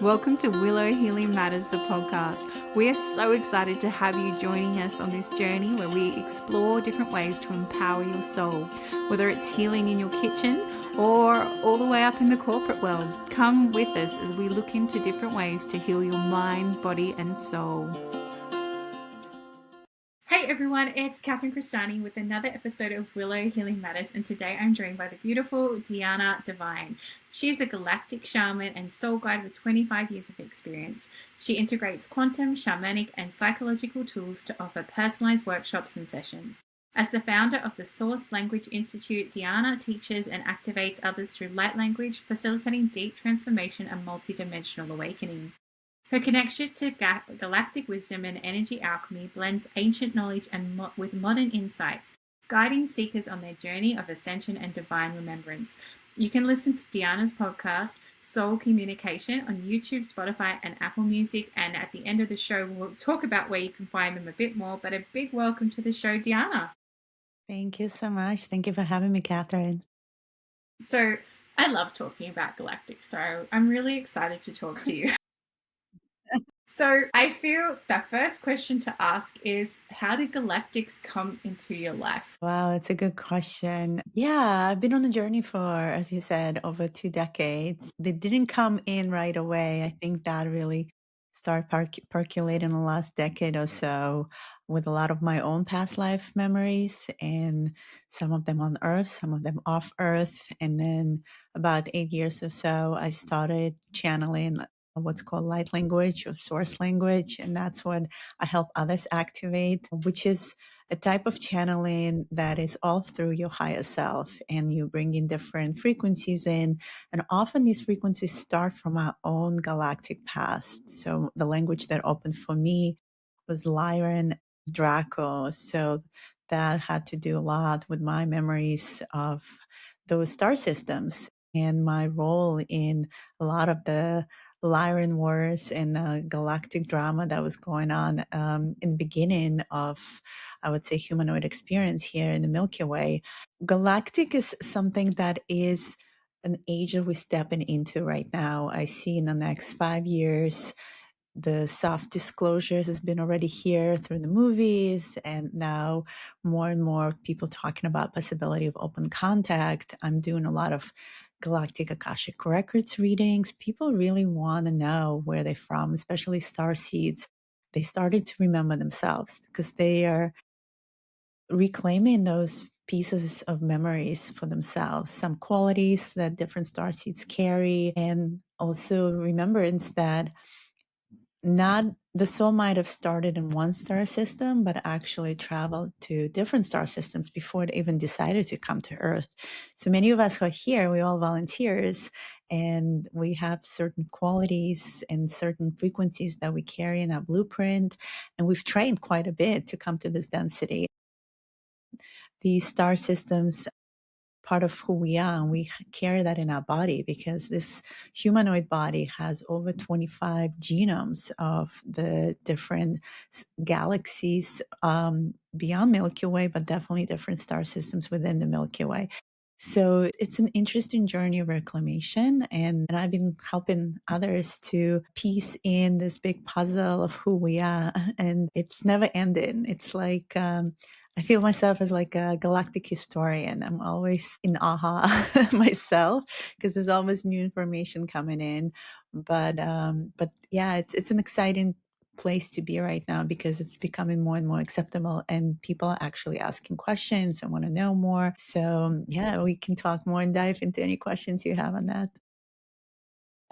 Welcome to Willow Healing Matters, the podcast. We are so excited to have you joining us on this journey where we explore different ways to empower your soul, whether it's healing in your kitchen or all the way up in the corporate world. Come with us as we look into different ways to heal your mind, body, and soul. Hey everyone, it's Catherine Cristani with another episode of Willow Healing Matters, and today I'm joined by the beautiful MaAra Divine. She is a galactic shaman and soul guide with 25 years of experience. She integrates quantum, shamanic, and psychological tools to offer personalized workshops and sessions. As the founder of the Source Language Institute, MaAra teaches and activates others through light language, facilitating deep transformation and multidimensional awakening. Her connection to galactic wisdom and energy alchemy blends ancient knowledge with modern insights, guiding seekers on their journey of ascension and divine remembrance. You can listen to MaAra's podcast, Soul Communication, on YouTube, Spotify, and Apple Music. And at the end of the show, we'll talk about where you can find them a bit more. But a big welcome to the show, MaAra. Thank you so much. Thank you for having me, Catherine. So I love talking about galactic, so I'm really excited to talk to you. So I feel the first question to ask is, how did galactics come into your life? Wow, it's a good question. Yeah, I've been on a journey for, as you said, over 2 decades. They didn't come in right away. I think that really started percolating in the last decade or so with a lot of my own past life memories, and some of them on Earth, some of them off Earth. And then about 8 years or so, I started channeling what's called light language or source language. And that's what I help others activate, which is a type of channeling that is all through your higher self, and you bring in different frequencies in, and often these frequencies start from our own galactic past. So the language that opened for me was Lyran Draco. So that had to do a lot with my memories of those star systems and my role in a lot of the Lyran Wars and the galactic drama that was going on in the beginning of, I would say, humanoid experience here in the Milky Way. Galactic is something that is an age that we're stepping into right now. I see in the next 5 years, the soft disclosure has been already here through the movies, and now more and more people talking about possibility of open contact. I'm doing a lot of galactic akashic records readings. People really want to know where they're from, especially star seeds. They started to remember themselves because they are reclaiming those pieces of memories for themselves, some qualities that different star seeds carry, and also remembrance that not the soul might have started in one star system, but actually traveled to different star systems before it even decided to come to Earth. So many of us who are here, we all volunteers, and we have certain qualities and certain frequencies that we carry in our blueprint. And we've trained quite a bit to come to this density. These star systems part of who we are, and we carry that in our body because this humanoid body has over 25 genomes of the different galaxies beyond Milky Way, but definitely different star systems within the Milky Way. So it's an interesting journey of reclamation, and I've been helping others to piece in this big puzzle of who we are, and it's never ending. It's like I feel myself as like a galactic historian. I'm always in awe myself because there's always new information coming in. But yeah, it's an exciting place to be right now because it's becoming more and more acceptable, and people are actually asking questions and want to know more. So yeah, we can talk more and dive into any questions you have on that.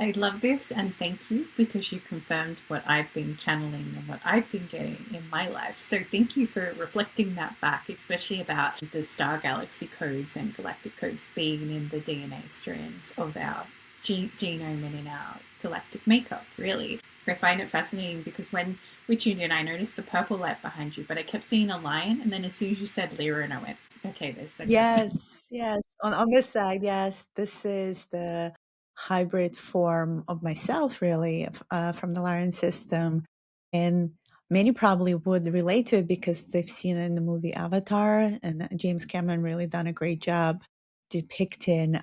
I love this, and thank you because you confirmed what I've been channeling and what I've been getting in my life. So thank you for reflecting that back, especially about the star galaxy codes and galactic codes being in the DNA strands of our genome and in our galactic makeup, really. I find it fascinating because when we tuned in, I noticed the purple light behind you, but I kept seeing a lion, and then as soon as you said Lyra, and I went, okay, there's the Yes, yes. On this side, yes, this is the hybrid form of myself, really, from the Laren system. And many probably would relate to it because they've seen it in the movie Avatar, and James Cameron really done a great job depicting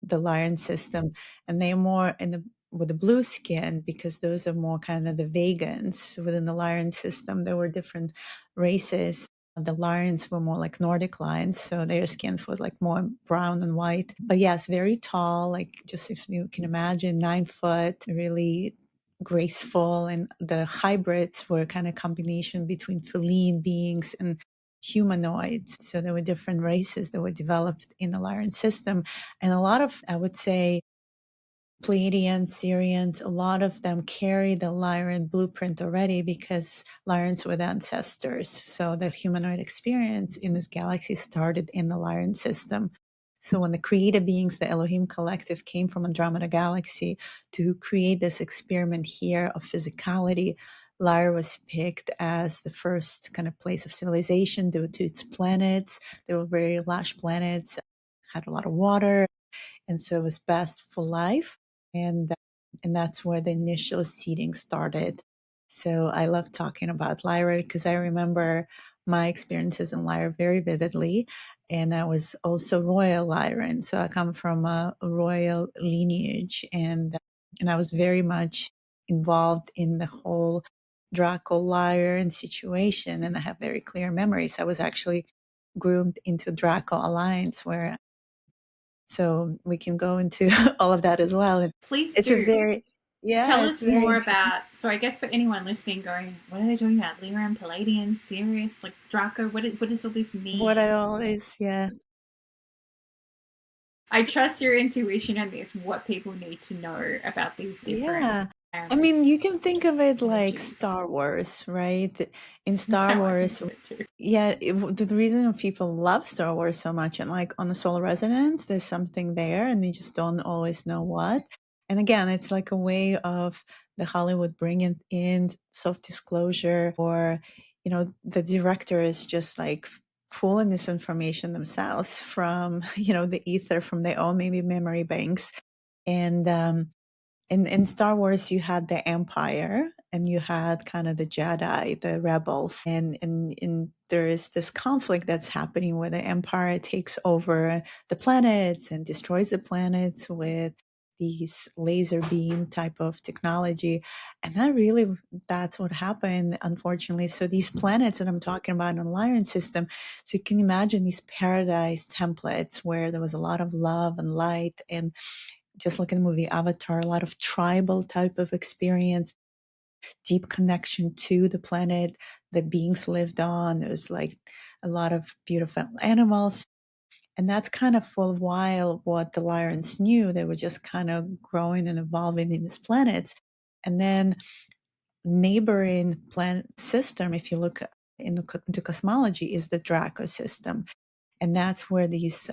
the Laren system. And they're more in the with the blue skin, because those are more kind of the vegans within the Lyran system. There were different races. The Lyrians were more like Nordic lions, so their skins were like more brown and white. But yes, very tall, like just if you can imagine, 9 foot, really graceful. And the hybrids were kind of combination between feline beings and humanoids. So there were different races that were developed in the Lyran system. And a lot of, I would say, Pleiadians, Syrians, a lot of them carry the Lyran blueprint already, because Lyrans were the ancestors. So the humanoid experience in this galaxy started in the Lyran system. So when the creative beings, the Elohim collective, came from Andromeda Galaxy to create this experiment here of physicality, Lyra was picked as the first kind of place of civilization due to its planets. They were very large planets, had a lot of water, and so it was best for life. And that's where the initial seeding started. So I love talking about Lyra, because I remember my experiences in Lyra very vividly. And I was also royal Lyran, so I come from a royal lineage, and I was very much involved in the whole Draco Lyran situation, and I have very clear memories. I was actually groomed into Draco Alliance, where so we can go into all of that as well. Please It's a do. very, yeah, Tell it's us very more interesting. about. So I guess for anyone listening, going, what are they talking about? Lyran, Palladian, Sirius, like Draco. What does all this What I mean? always, yeah, I trust your intuition on this. What people need to know about these different yeah. I mean, you can think of it like energies. Star Wars, right? In That's Star how I think Wars, of it too. yeah, the reason people love Star Wars so much, and like on the solar resonance, there's something there, and they just don't always know what. And again, it's like a way of the Hollywood bringing in self disclosure, or the director is just like pulling this information themselves from the ether, from their own maybe memory banks. And in Star Wars, you had the Empire and you had kind of the Jedi, the rebels, and there is this conflict that's happening where the Empire takes over the planets and destroys the planets with these laser beam type of technology. And that's what happened, unfortunately. So these planets that I'm talking about in the Lyran system, so you can imagine these paradise templates where there was a lot of love and light, and just like in the movie Avatar, a lot of tribal type of experience, deep connection to the planet the beings lived on. There's like a lot of beautiful animals. And that's kind of for a while what the Lyrans knew. They were just kind of growing and evolving in these planets. And then neighboring planet system, if you look into cosmology, is the Draco system. And that's where these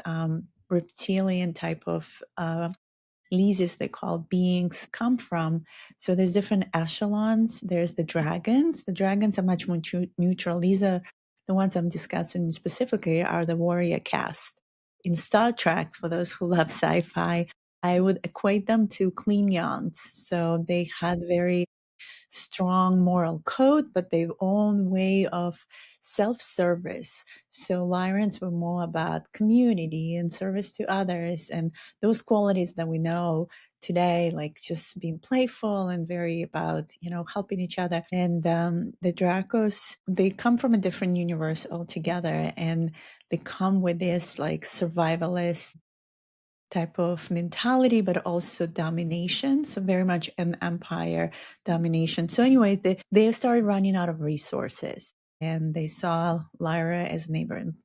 reptilian type of Lisis, they call beings, come from. So there's different echelons. There's the dragons. The dragons are much more neutral. These are the ones I'm discussing specifically, are the warrior caste. In Star Trek, for those who love sci-fi, I would equate them to Klingons. So they had very strong moral code, but their own way of self-service. So Lyrans were more about community and service to others, and those qualities that we know today, like just being playful and very about helping each other. And the Dracos, they come from a different universe altogether, and they come with this like survivalist type of mentality, but also domination. So very much an empire domination. So anyway, they started running out of resources, and they saw Lyra as a neighboring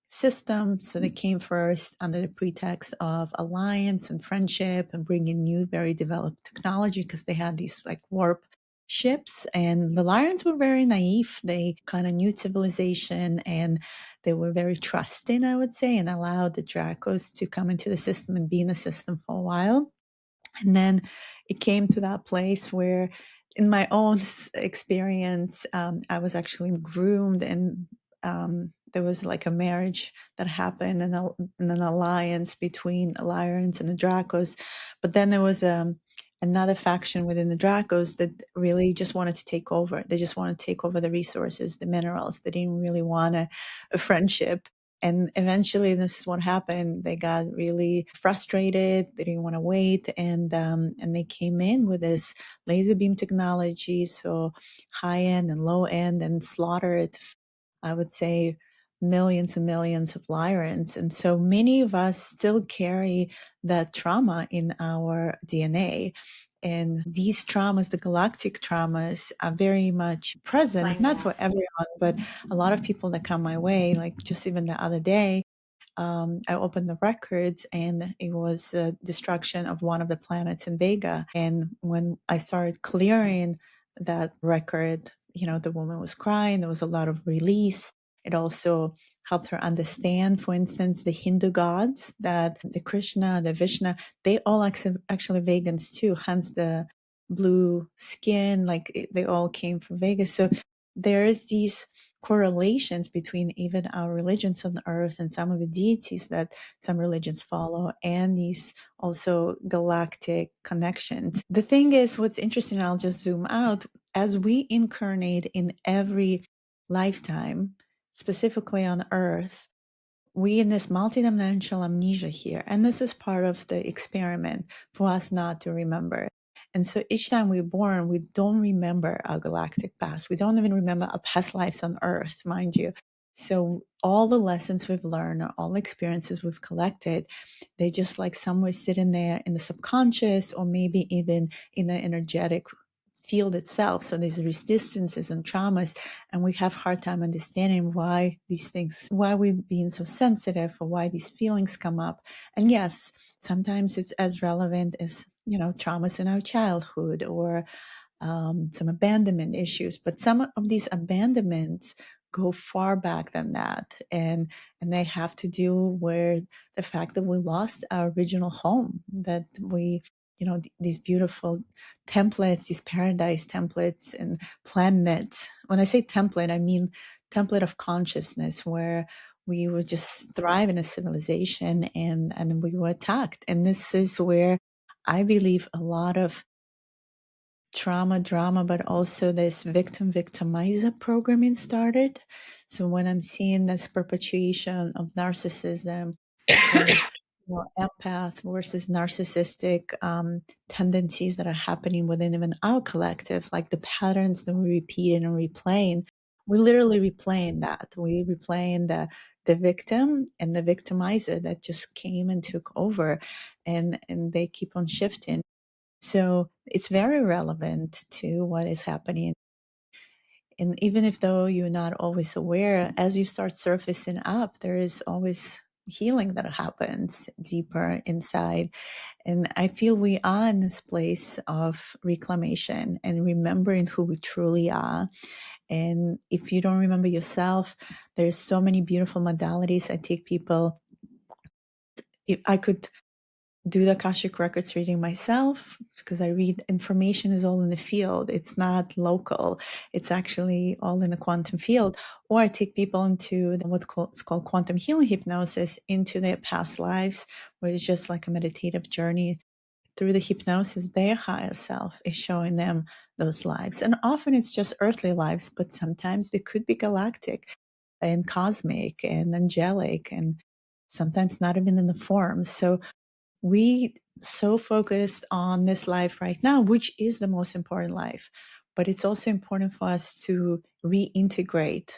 system. So they came first under the pretext of alliance and friendship and bringing new, very developed technology, because they had these like warp ships. And the Lyrians were very naive. They kind of knew civilization, and they were very trusting, I would say, and allowed the Dracos to come into the system and be in the system for a while. And then it came to that place where, in my own experience, I was actually groomed, and there was like a marriage that happened, and an alliance between the Lyrans and the Dracos. But then there was another faction within the Dracos that really just wanted to take over. They just wanted to take over the resources, the minerals. They didn't really want a friendship. And eventually, this is what happened. They got really frustrated. They didn't want to wait, and they came in with this laser beam technology, so high end and low end, and slaughtered, I would say, millions and millions of Lyrans. And so many of us still carry that trauma in our DNA. And these traumas, the galactic traumas, are very much present, Explain not that. for everyone, but a lot of people that come my way, like just even the other day, I opened the records and it was destruction of one of the planets in Vega. And when I started clearing that record, the woman was crying. There was a lot of release. It also helped her understand, for instance, the Hindu gods, that the Krishna, the Vishnu, they all actually vegans too, hence the blue skin, like they all came from Vegas. So there is these correlations between even our religions on earth and some of the deities that some religions follow, and these also galactic connections. The thing is, what's interesting, I'll just zoom out, as we incarnate in every lifetime, specifically on earth, we in this multidimensional amnesia here, and this is part of the experiment for us not to remember. And so each time we're born, we don't remember our galactic past. We don't even remember our past lives on Earth, mind you. So all the lessons we've learned, or all the experiences we've collected, they just like somewhere sitting there in the subconscious, or maybe even in the energetic field itself. So there's resistances and traumas, and we have hard time understanding why these things, why we're being so sensitive, or why these feelings come up. And yes, sometimes it's as relevant as traumas in our childhood, or some abandonment issues. But some of these abandonments go far back than that, and they have to do with the fact that we lost our original home, that we these beautiful templates, these paradise templates and planets. When I say template, I mean template of consciousness, where we would just thrive in a civilization, and we were attacked. And this is where I believe a lot of trauma, drama, but also this victim victimizer programming started. So when I'm seeing this perpetuation of narcissism and empath versus narcissistic tendencies that are happening within even our collective, like the patterns that we're repeating and replaying, we literally replaying that. We replaying the victim and the victimizer that just came and took over, and they keep on shifting. So it's very relevant to what is happening. And even if though you're not always aware, as you start surfacing up, there is always healing that happens deeper inside. And I feel we are in this place of reclamation and remembering who we truly are. And if you don't remember yourself, there's so many beautiful modalities. I take people, if I could do the Akashic Records reading myself, because I read information is all in the field. It's not local. It's actually all in the quantum field. Or I take people into what's called quantum healing hypnosis, into their past lives, where it's just like a meditative journey through the hypnosis. Their higher self is showing them those lives. And often it's just earthly lives, but sometimes they could be galactic and cosmic and angelic, and sometimes not even in the form. So we so focused on this life right now, which is the most important life, but it's also important for us to reintegrate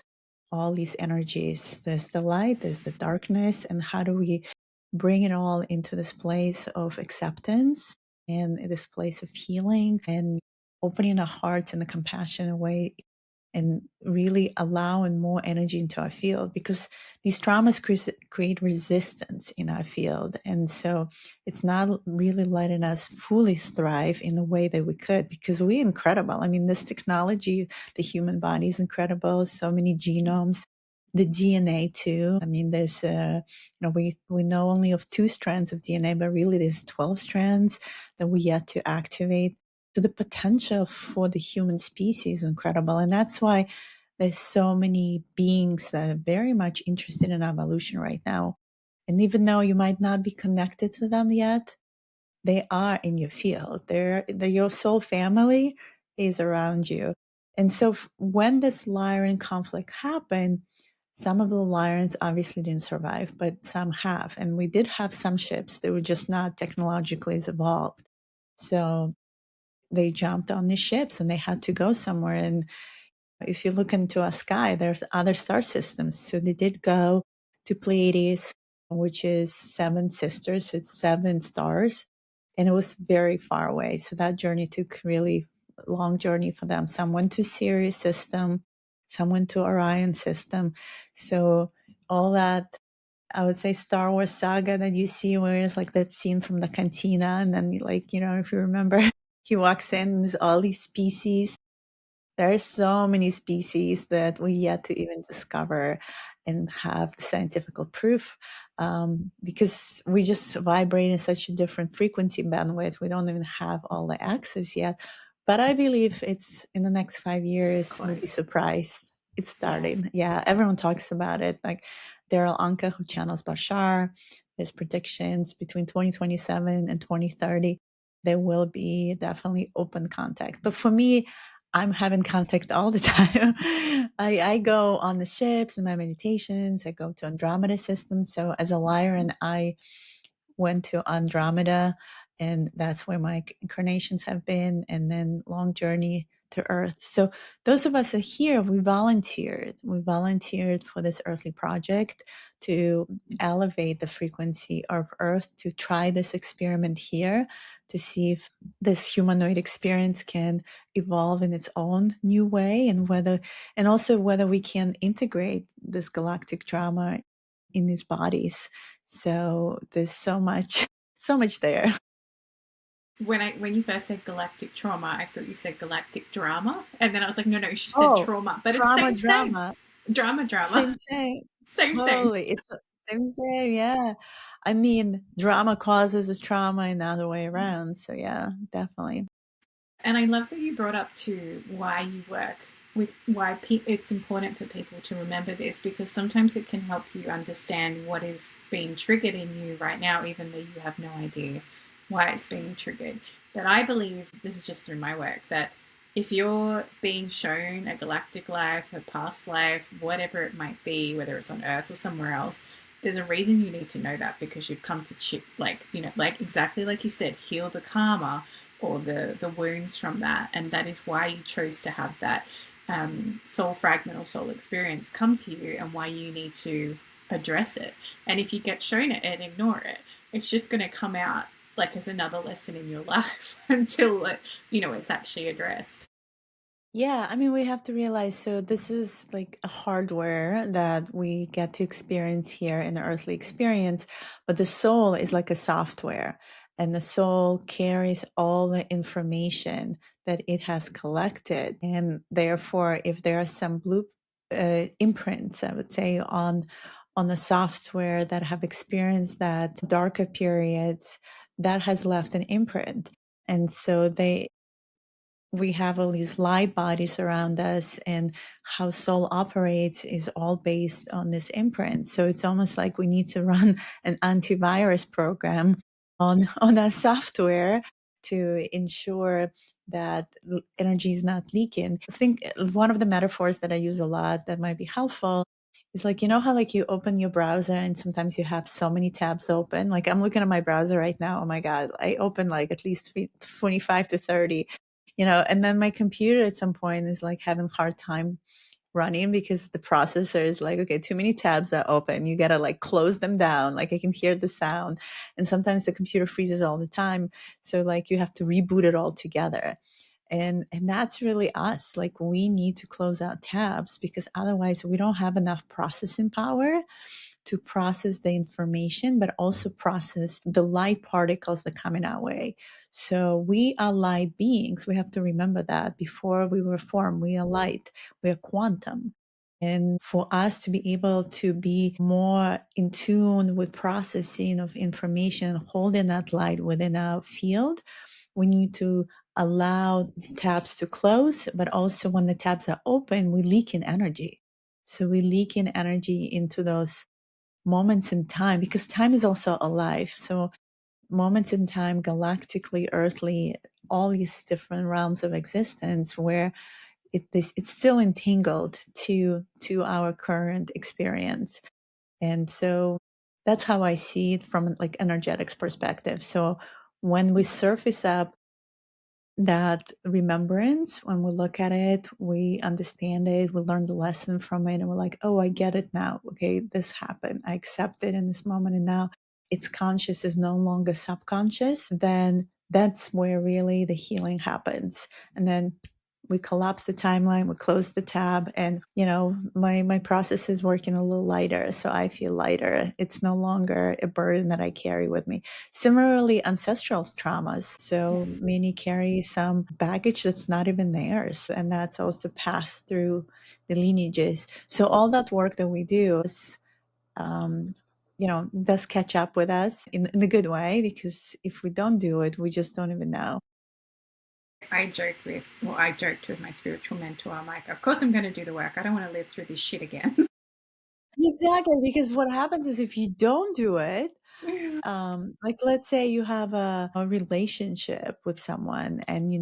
all these energies. There's the light, there's the darkness, and how do we bring it all into this place of acceptance and this place of healing, and opening our hearts in a compassionate way, and really allowing more energy into our field, because these traumas create resistance in our field. And so it's not really letting us fully thrive in the way that we could, because we're incredible. I mean, this technology, the human body is incredible, so many genomes, the DNA too. I mean, there's we know only of 2 strands of DNA, but really there's 12 strands that we yet to activate. So the potential for the human species is incredible. And that's why there's so many beings that are very much interested in evolution right now. And even though you might not be connected to them yet, they are in your field. Your soul family is around you. And so when this Lyran conflict happened, Some of the lions obviously didn't survive, but some have. And we did have some ships that were just not technologically as evolved. So they jumped on these ships and they had to go somewhere. And if you look into a sky, there's other star systems. So they did go to Pleiades, which is seven sisters. It's seven stars. And it was very far away. So that journey took really long journey for them. Some went to Sirius system, some went to Orion system. So all that, I would say, Star Wars saga that you see where it's like that scene from the cantina. And then like, if you remember, he walks in and there's all these species. There are so many species that we yet to even discover and have the scientific proof, because we just vibrate in such a different frequency bandwidth. We don't even have all the access yet. But I believe it's in the next 5 It's years, we'll be close. surprised. It's Yeah. starting. Yeah, everyone talks about it. Like Daryl Anka, who channels Bashar, his predictions between 2027 and 2030, there will be definitely open contact. But for me, I'm having contact all the time. I go on the ships and my meditations. I go to Andromeda systems. So as a liar, and I went to Andromeda, and that's where my incarnations have been, and then long journey to Earth. So those of us are here, we volunteered. We volunteered for this earthly project to elevate the frequency of Earth, to try this experiment here, to see if this humanoid experience can evolve in its own new way, and also whether we can integrate this galactic drama in these bodies. So there's so much, so much there. When you first said galactic trauma, I thought you said galactic drama, and then I was like, no, no, she said Oh, trauma, but it's trauma, same, drama. drama, Same, same. same. Totally. It's same, same. Yeah. I mean, drama causes a trauma and the other way around. So yeah, definitely. And I love that you brought up too why you work with why it's important for people to remember this, because sometimes it can help you understand what is being triggered in you right now, even though you have no idea why it's being triggered. But I believe, this is just through my work, that if you're being shown a galactic life, a past life, whatever it might be, whether it's on Earth or somewhere else, there's a reason you need to know that, because you've come to like exactly like you said, heal the karma or the wounds from that, and that is why you chose to have that soul fragment or soul experience come to you, and why you need to address it. And if you get shown it and ignore it, it's just going to come out like as another lesson in your life until it's actually addressed. Yeah, I mean, we have to realize, so this is like a hardware that we get to experience here in the earthly experience, but the soul is like a software, and the soul carries all the information that it has collected. And therefore, if there are some blue imprints, I would say, on the software that have experienced that darker periods, that has left an imprint. And so we have all these light bodies around us, and how soul operates is all based on this imprint. So it's almost like we need to run an antivirus program on our software to ensure that energy is not leaking. I think one of the metaphors that I use a lot that might be helpful is like, how like you open your browser and sometimes you have so many tabs open. Like I'm looking at my browser right now. Oh my God, I open like at least 25 to 30, and then my computer at some point is like having a hard time running because the processor is like, okay, too many tabs are open, you gotta like close them down, like I can hear the sound, and sometimes the computer freezes all the time, so like you have to reboot it all together. And that's really us, like we need to close out tabs because otherwise we don't have enough processing power to process the information, but also process the light particles that come in our way. So we are light beings. We have to remember that before we were formed, we are light, we are quantum. And for us to be able to be more in tune with processing of information, holding that light within our field, we need to allow the tabs to close, but also when the tabs are open, we leak in energy. So we leak in energy into those moments in time, because time is also alive. So moments in time, galactically, earthly, all these different realms of existence where it's still entangled to our current experience. And so that's how I see it from like energetics perspective. So when we surface up that remembrance, when we look at it, we understand it, we learn the lesson from it, and we're like, oh, I get it now. Okay, this happened. I accept it in this moment. And now it's conscious is no longer subconscious. Then that's where really the healing happens. And then we collapse the timeline, we close the tab, and my process is working a little lighter. So I feel lighter. It's no longer a burden that I carry with me. Similarly, ancestral traumas. So many carry some baggage that's not even theirs, and that's also passed through the lineages. So all that work that we do is, um, does catch up with us in a good way, because if we don't do it, we just don't even know. I joked with my spiritual mentor. I'm like, of course I'm going to do the work. I don't want to live through this shit again. Exactly, because what happens is if you don't do it, like let's say you have a relationship with someone and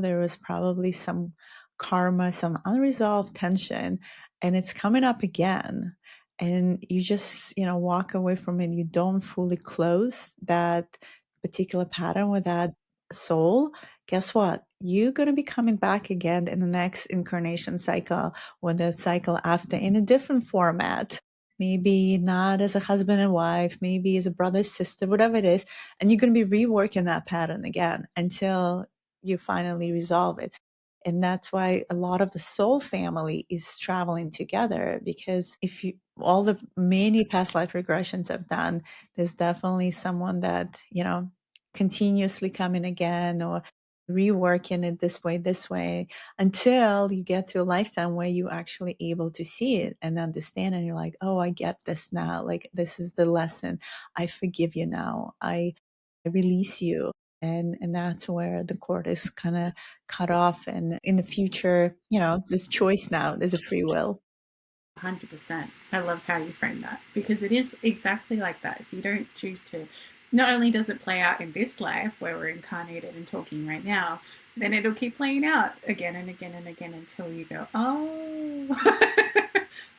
there was probably some karma, some unresolved tension, and it's coming up again. And you just, walk away from it. You don't fully close that particular pattern with that soul. Guess what? You're going to be coming back again in the next incarnation cycle, or the cycle after, in a different format. Maybe not as a husband and wife, maybe as a brother, sister, whatever it is. And you're going to be reworking that pattern again until you finally resolve it. And that's why a lot of the soul family is traveling together, because if you, all the many past life regressions I've done, there's definitely someone that, continuously coming again, or reworking it this way, until you get to a lifetime where you actually able to see it and understand, and you're like, oh, I get this now, like this is the lesson. I forgive you now. I release you. And that's where the cord is kind of cut off, and in the future, there's choice now, there's a free will. 100%. I love how you frame that, because it is exactly like that. If you don't choose to, not only does it play out in this life where we're incarnated and talking right now, then it'll keep playing out again and again and again until you go, oh,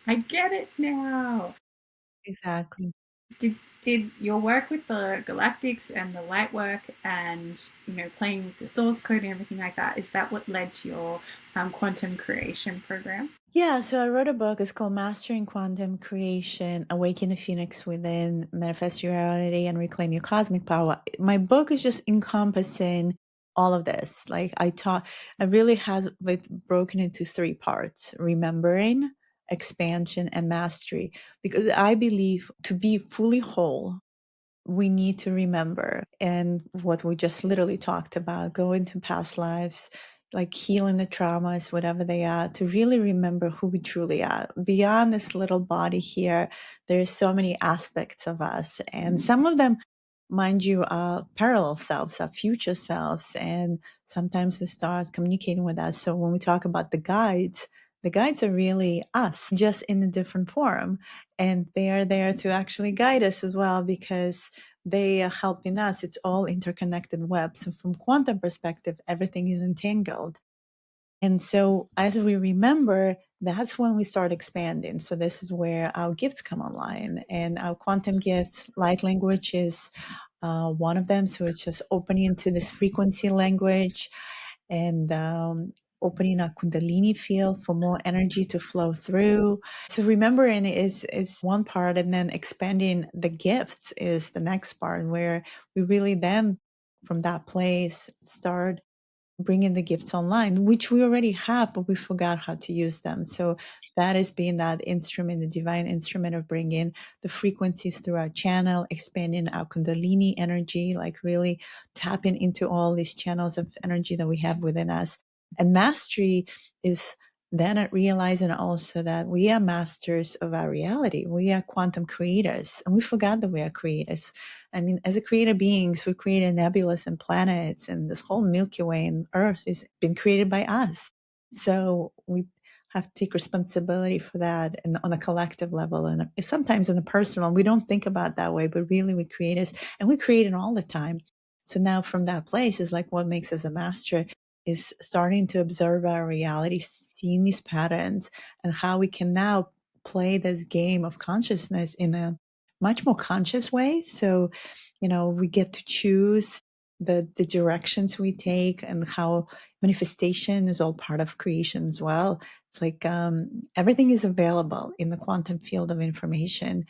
I get it now. Exactly. Did your work with the galactics and the light work, and playing with the source code and everything like that, is that what led to your quantum creation program? Yeah, so I wrote a book. It's called Mastering Quantum Creation, Awaken the Phoenix Within, Manifest Your Reality, and Reclaim Your Cosmic Power. My book is just encompassing all of this. Like I really has it broken into three parts: remembering, expansion, and mastery. Because I believe to be fully whole, we need to remember, and what we just literally talked about, go into past lives, like healing the traumas, whatever they are, to really remember who we truly are beyond this little body here. There's so many aspects of us, and some of them, mind you, are parallel selves, are future selves, and sometimes they start communicating with us. So when we talk about the guides are really us, just in a different form, and they are there to actually guide us as well, because they are helping us. It's all interconnected web. So from quantum perspective, everything is entangled. And so as we remember, that's when we start expanding. So this is where our gifts come online, and our quantum gifts, light language is one of them. So it's just opening into this frequency language, and opening a kundalini field for more energy to flow through. So remembering is one part, and then expanding the gifts is the next part, where we really then from that place start bringing the gifts online, which we already have, but we forgot how to use them. So that is being that instrument, the divine instrument of bringing the frequencies through our channel, expanding our kundalini energy, like really tapping into all these channels of energy that we have within us. And mastery is then at realizing also that we are masters of our reality. We are quantum creators, and we forgot that we are creators. I mean, as a creator beings, we created nebulas and planets, and this whole Milky Way and Earth has been created by us. So we have to take responsibility for that, and on a collective level, and sometimes on a personal. We don't think about it that way, but really we creators, and we create it all the time. So now from that place is like what makes us a master. is starting to observe our reality, seeing these patterns, and how we can now play this game of consciousness in a much more conscious way. So, we get to choose the directions we take, and how manifestation is all part of creation as well. It's like everything is available in the quantum field of information,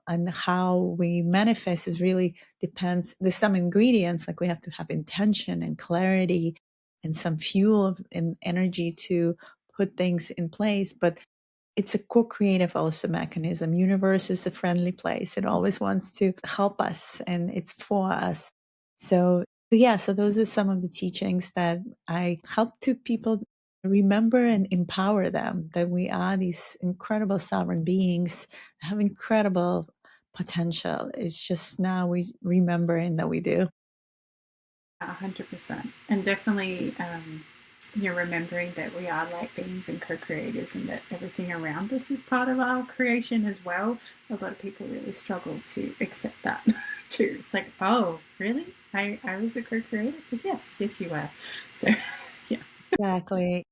and how we manifest is really depends. There's some ingredients, like we have to have intention and clarity and some fuel and energy to put things in place, but it's a co-creative also mechanism. Universe is a friendly place. It always wants to help us, and it's for us. So those are some of the teachings that I help to people remember and empower them, that we are these incredible sovereign beings, have incredible potential. It's just now we remembering that we do. 100%. And definitely, you're remembering that we are light beings and co-creators, and that everything around us is part of our creation as well. A lot of people really struggle to accept that too. It's like, oh, really? I was a co-creator? It's like, yes, you were. So, yeah. Exactly.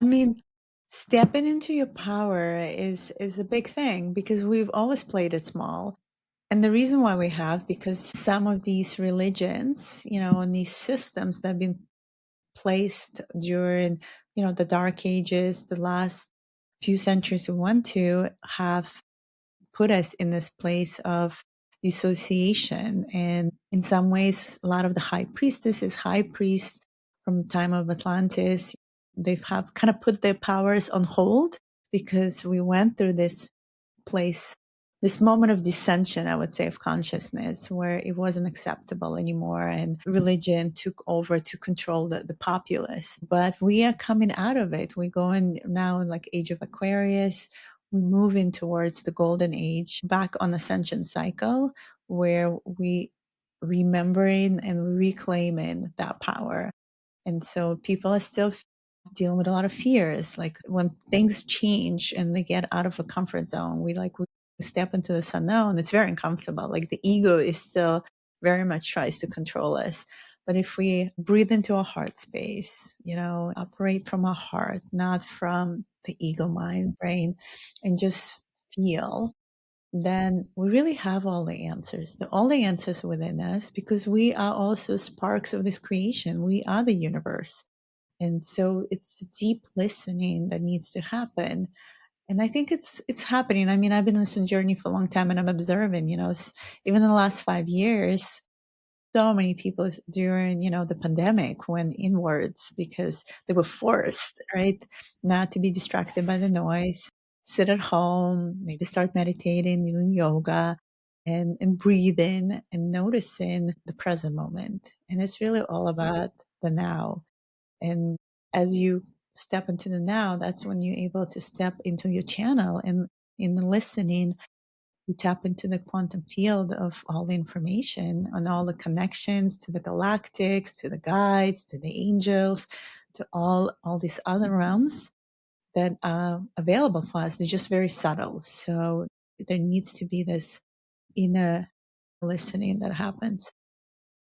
I mean, stepping into your power is a big thing, because we've always played it small. And the reason why we have, because some of these religions, and these systems that have been placed during, the dark ages, the last few centuries we went to, have put us in this place of dissociation. And in some ways, a lot of the high priestesses, high priests from the time of Atlantis, they have kind of put their powers on hold, because we went through this place, this moment of dissension, I would say, of consciousness, where it wasn't acceptable anymore, and religion took over to control the populace. But we are coming out of it. We're going now in like age of Aquarius. We're moving towards the golden age, back on ascension cycle, where we remembering and reclaiming that power. And so people are still dealing with a lot of fears. Like when things change and they get out of a comfort zone, we step into this unknown. It's very uncomfortable. Like the ego is still very much tries to control us. But if we breathe into our heart space, operate from our heart, not from the ego mind brain, and just feel, then we really have all the answers. All the answers within us, because we are also sparks of this creation. We are the universe. And so it's deep listening that needs to happen. And I think it's happening. I mean, I've been on this journey for a long time, and I'm observing, even in the last 5 years, so many people during, the pandemic went inwards, because they were forced, right, not to be distracted by the Yes. noise, sit at home, maybe start meditating, doing yoga, and breathing and noticing the present moment. And it's really all about the now. And as you step into the now, that's when you're able to step into your channel, and in the listening, you tap into the quantum field of all the information and all the connections to the galactics, to the guides, to the angels, to all these other realms that are available for us. They're just very subtle. So there needs to be this inner listening that happens.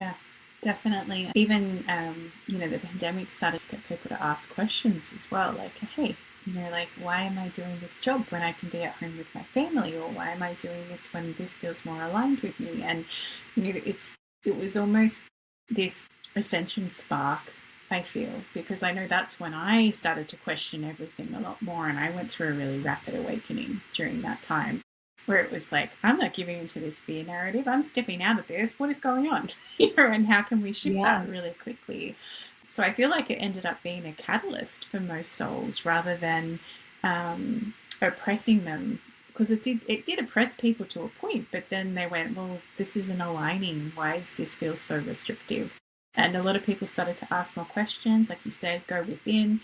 Yeah, definitely. Even, the pandemic started to get people to ask questions as well. Like, hey, like, why am I doing this job when I can be at home with my family? Or why am I doing this when this feels more aligned with me? And, it was almost this ascension spark, I feel, because I know that's when I started to question everything a lot more. And I went through a really rapid awakening during that time, where it was like, I'm not giving into this fear narrative. I'm stepping out of this. What is going on here? And how can we shift Yeah. that really quickly? So I feel like it ended up being a catalyst for most souls, rather than oppressing them. Because it did oppress people to a point, but then they went, well, this isn't aligning. Why does this feel so restrictive? And a lot of people started to ask more questions, like you said, go within,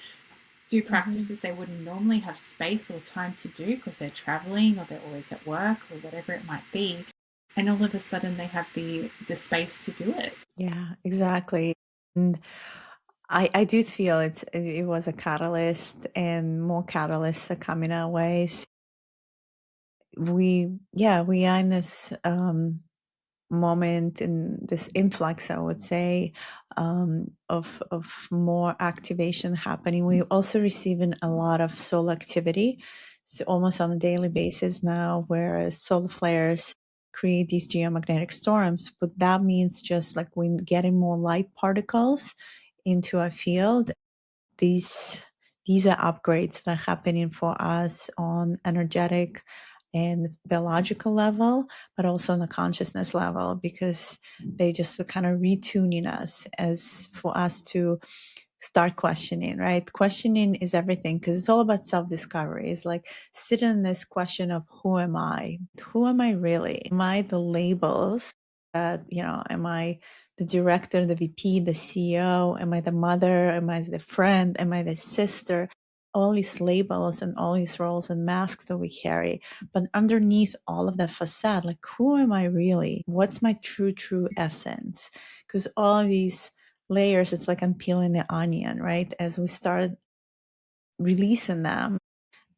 do Mhm. practices they wouldn't normally have space or time to do because they're traveling or they're always at work or whatever it might be. And all of a sudden they have the space to do it. Yeah, exactly. And I do feel it was a catalyst, and more catalysts are coming our way. We are in this moment and this influx, I would say, of more activation happening. We also receiving a lot of soul activity, so almost on a daily basis now, where solar flares create these geomagnetic storms. But that means just like we're getting more light particles into our field. These these are upgrades that are happening for us on energetic and biological level, but also on the consciousness level, because they just kind of retuning us as for us to start questioning, right? Questioning is everything because it's all about self discovery. It's like sitting in this question of who am I? Who am I really? Am I the labels that, am I the director, the VP, the CEO? Am I the mother? Am I the friend? Am I the sister? All these labels and all these roles and masks that we carry. But underneath all of that facade, like, who am I really? What's my true essence? Because all of these layers, it's like unpeeling the onion, right? As we start releasing them,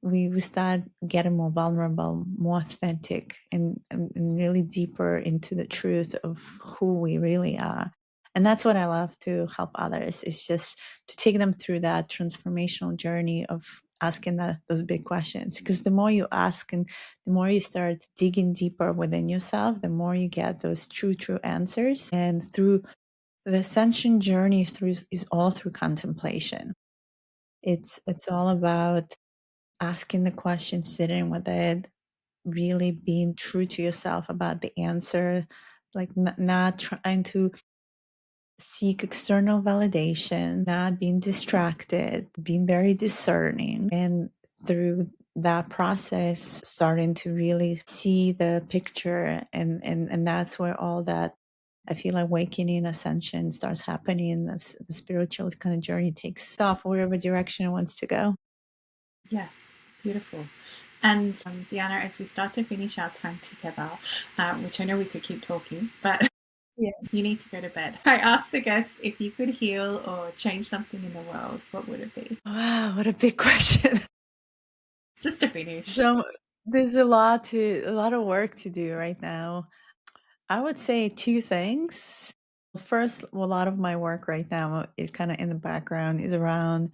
we start getting more vulnerable, more authentic, and really deeper into the truth of who we really are. And that's what I love to help others, is just to take them through that transformational journey of asking those big questions. Because the more you ask and the more you start digging deeper within yourself, the more you get those true answers. And through the ascension journey through is all through contemplation. It's all about asking the question, sitting with it, really being true to yourself about the answer, like not trying to seek external validation, not being distracted, being very discerning. And through that process, starting to really see the picture. And that's where all that, I feel like, awakening, ascension starts happening. The spiritual kind of journey takes off wherever direction it wants to go. Yeah, beautiful. And Diana, as we start to finish our time together, which I know we could keep talking, but Yeah. you need to go to bed. I asked the guests if you could heal or change something in the world, what would it be? Wow, what a big question. Just to finish. So there's a lot of work to do right now. I would say two things. First, a lot of my work right now, it kind of in the background, is around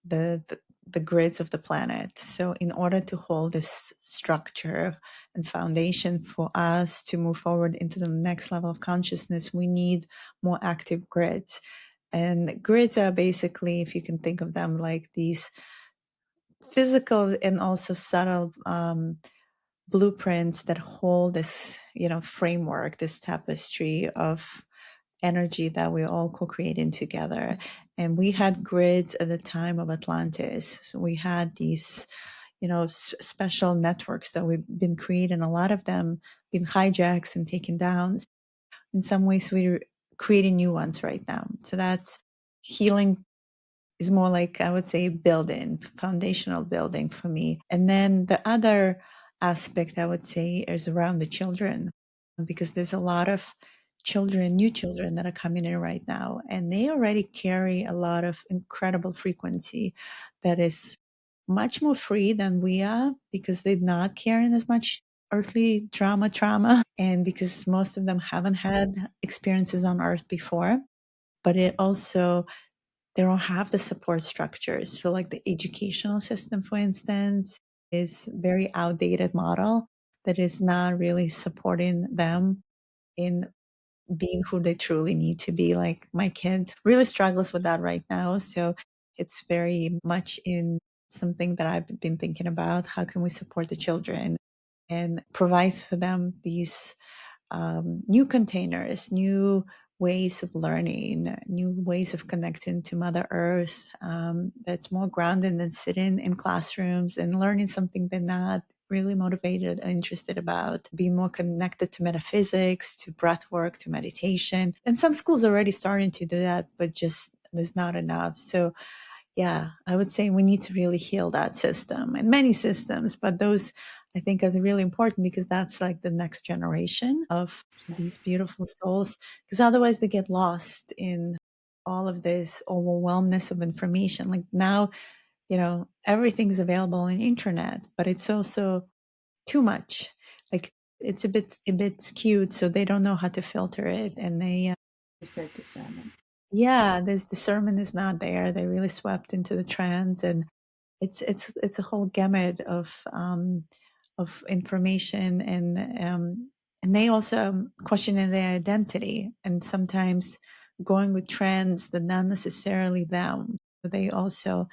the, the the grids of the planet. So in order to hold this structure and foundation for us to move forward into the next level of consciousness, we need more active grids. And grids are basically, if you can think of them like these physical and also subtle blueprints that hold this, framework, this tapestry of energy that we're all co-creating together. And we had grids at the time of Atlantis. So we had these, special networks that we've been creating. A lot of them been hijacked and taken down. In some ways, we're creating new ones right now. So that's healing, is more like, I would say, building, foundational building for me. And then the other aspect, I would say, is around the children, because there's a lot of children, new children that are coming in right now, and they already carry a lot of incredible frequency that is much more free than we are, because they're not carrying as much earthly trauma, and because most of them haven't had experiences on earth before. But it also, they don't have the support structures. So like the educational system, for instance, is very outdated model that is not really supporting them in being who they truly need to be. Like my kid really struggles with that right now. So it's very much in something that I've been thinking about. How can we support the children and provide for them these new containers, new ways of learning, new ways of connecting to Mother Earth, that's more grounded than sitting in classrooms and learning something they're not really motivated or interested about, being more connected to metaphysics, to breath work, to meditation. And some schools are already starting to do that, but just there's not enough. So yeah, I would say we need to really heal that system and many systems, but those, I think, are really important, because that's like the next generation of these beautiful souls, because otherwise they get lost in all of this overwhelmness of information. Like now, everything's available on internet, but it's also too much. Like it's a bit skewed, so they don't know how to filter it, and they You said discernment. yeah, this discernment is not there. They really swept into the trance, and it's a whole gamut of information, and they also questioning their identity, and sometimes going with trends that not necessarily them. They also,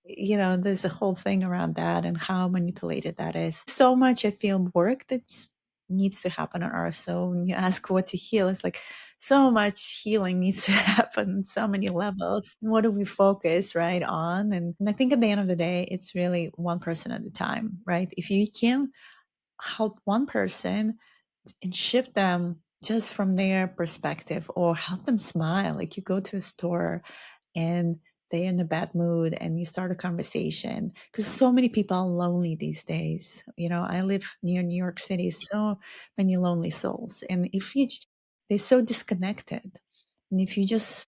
there's a whole thing around that and how manipulated that is. So much, I feel, work that needs to happen on Earth. So when you ask what to heal, it's like so much healing needs to happen on so many levels. What do we focus right on? And I think at the end of the day, it's really one person at a time, right? If you can help one person and shift them just from their perspective, or help them smile, like you go to a store and they're in a bad mood and you start a conversation, because so many people are lonely these days. I live near New York City, so many lonely souls, and they're so disconnected, and if you just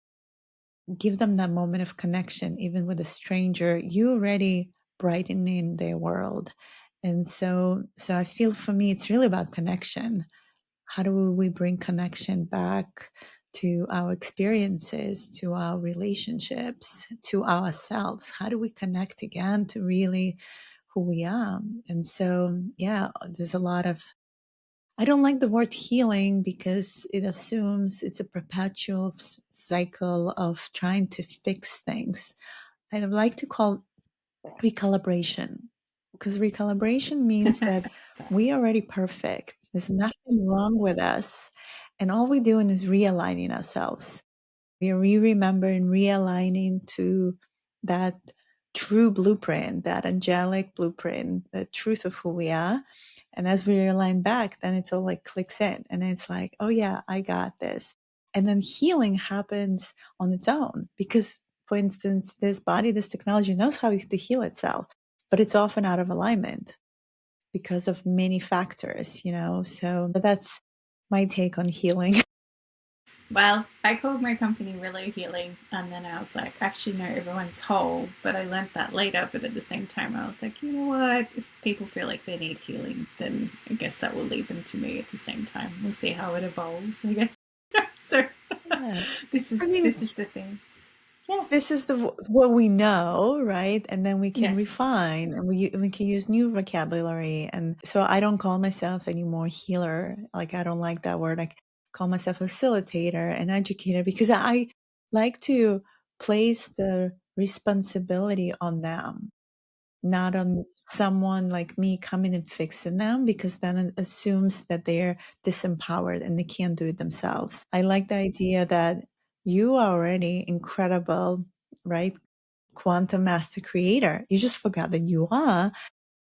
give them that moment of connection, even with a stranger, you already brightening their world. And so I feel, for me, it's really about connection. How do we bring connection back to our experiences, to our relationships, to ourselves? How do we connect again to really who we are? And so, yeah, there's a lot of, I don't like the word healing because it assumes it's a perpetual cycle of trying to fix things. I like to call recalibration, because recalibration means that we are already perfect. There's nothing wrong with us. And all we're doing is realigning ourselves. We are remembering, realigning to that true blueprint, that angelic blueprint, the truth of who we are. And as we realign back, then it's all like clicks in. And it's like, oh yeah, I got this. And then healing happens on its own because, for instance, this body, this technology knows how to heal itself, but it's often out of alignment because of many factors. So that's my take on healing. Well, I called my company Willow Healing, and then I was like, actually, no, everyone's whole. But I learned that later. But at the same time, I was like, you know what? If people feel like they need healing, then I guess that will lead them to me at the same time. We'll see how it evolves, I guess. So Yeah. this is I mean, this is the thing. Yeah, this is what we know, right? And then we can yeah. refine, and we can use new vocabulary. And so I don't call myself anymore healer. Like, I don't like that word. I call myself facilitator and educator, because I like to place the responsibility on them, not on someone like me coming and fixing them, because then it assumes that they're disempowered and they can't do it themselves. I like the idea that you are already incredible, right? Quantum master creator. You just forgot that you are.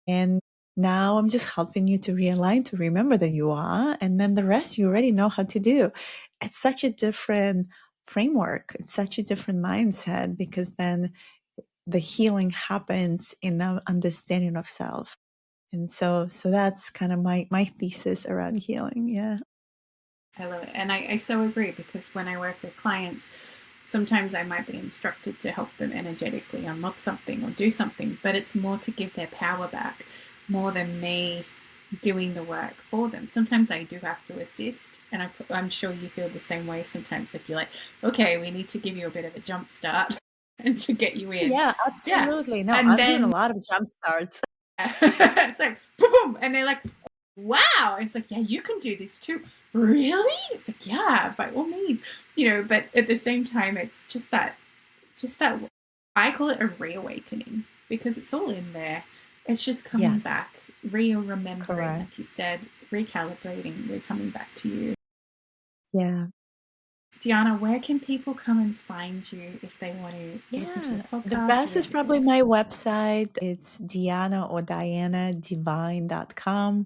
And now I'm just helping you to realign, to remember that you are. And then the rest you already know how to do. It's such a different framework. It's such a different mindset, because then the healing happens in the understanding of self. And so that's kind of my thesis around healing. Yeah. I love it. And I so agree, because when I work with clients, sometimes I might be instructed to help them energetically unlock something or do something, but it's more to give their power back more than me doing the work for them. Sometimes I do have to assist, and I'm sure you feel the same way sometimes. If you're like, okay, we need to give you a bit of a jump start and to get you in. Yeah, Yeah. absolutely. No, And I've given a then lot of jump starts. it's like, boom, boom, and they're like, wow. It's like, yeah, you can do this too. Really? It's like, yeah, by all means, but at the same time, it's just that I call it a reawakening, because it's all in there. It's just coming Yes, back, remembering, correct. like you said, recalibrating, we're coming back to you. Yeah. Diana, where can people come and find you if they want to listen to your Yeah. The podcast best or is probably yeah. my website. It's Diana or DianaDivine.com.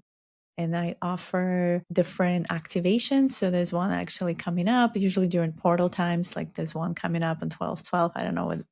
And I offer different activations. So there's one actually coming up, usually during portal times. Like there's one coming up on 12/12. I don't know when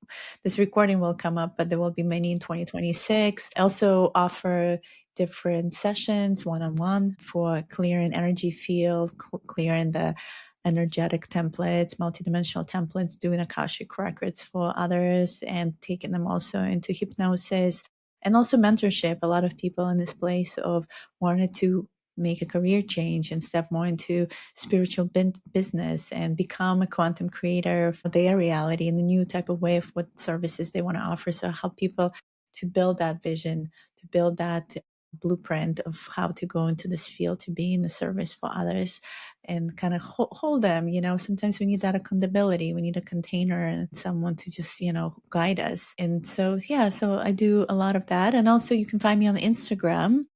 this recording will come up, but there will be many in 2026. I also offer different sessions one-on-one for clearing energy field, clearing the energetic templates, multidimensional templates, doing Akashic records for others, and taking them also into hypnosis, and also mentorship. A lot of people in this place of wanted to make a career change and step more into spiritual business and become a quantum creator for their reality in a new type of way of what services they want to offer. So I help people to build that vision, to build that blueprint of how to go into this field, to be in the service for others and kind of hold them. Sometimes we need that accountability. We need a container and someone to just, guide us. And so, yeah, so I do a lot of that. And also you can find me on Instagram,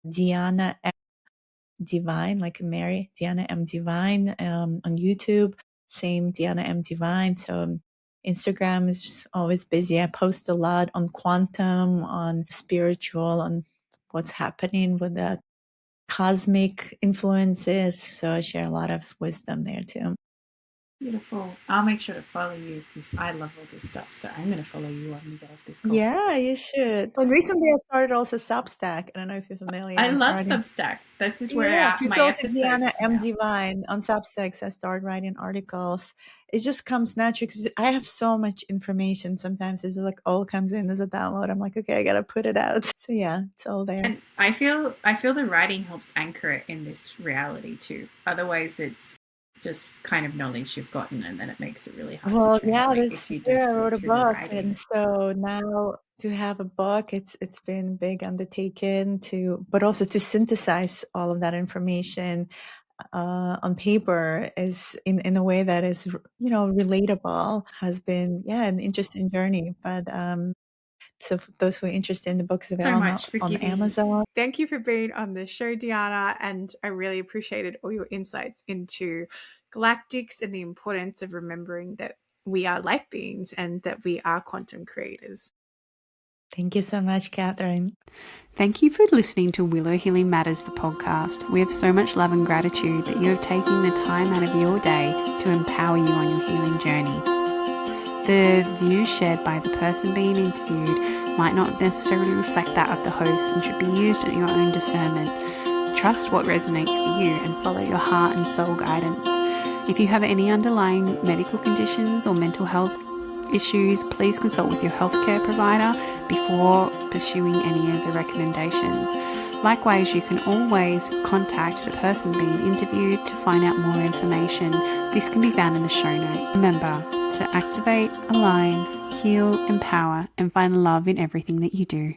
Diana M. Divine, like Mary, Diana M. Divine, on YouTube, same Diana M. Divine. So Instagram is just always busy. I post a lot on quantum, on spiritual, on what's happening with the cosmic influences. So I share a lot of wisdom there too. Beautiful. I'll make sure to follow you because I love all this stuff. So I'm going to follow you when we get off this call. Yeah, you should. And recently I started also Substack. I don't know if you're familiar. I love Substack. This is where Yes, it's my also episodes Diana come M. out. Divine on Substack. I start writing articles. It just comes naturally because I have so much information. Sometimes it's like all comes in as a download. I'm like, okay, I gotta put it out. So yeah, it's all there. And I feel the writing helps anchor it in this reality too. Otherwise, it's just kind of knowledge you've gotten, and then it makes it really hard to translate if you don't I go wrote a through the book, writing. and so now to have a book, it's been big undertaking but also to synthesize all of that information on paper is in a way that is relatable has been an interesting journey. But so for those who are interested in the book, is available So much for on giving. Amazon. Thank you for being on the show, Diana, and I really appreciated all your insights into galactics and the importance of remembering that we are light beings and that we are quantum creators. Thank you so much, Catherine. Thank you for listening to Willow Healing Matters, the podcast. We have so much love and gratitude that you have taken the time out of your day to empower you on your healing journey. The views shared by the person being interviewed might not necessarily reflect that of the host and should be used at your own discernment. Trust what resonates for you and follow your heart and soul guidance. If you have any underlying medical conditions or mental health issues, please consult with your healthcare provider before pursuing any of the recommendations. Likewise, you can always contact the person being interviewed to find out more information. This can be found in the show notes. Remember to activate, align, heal, empower, and find love in everything that you do.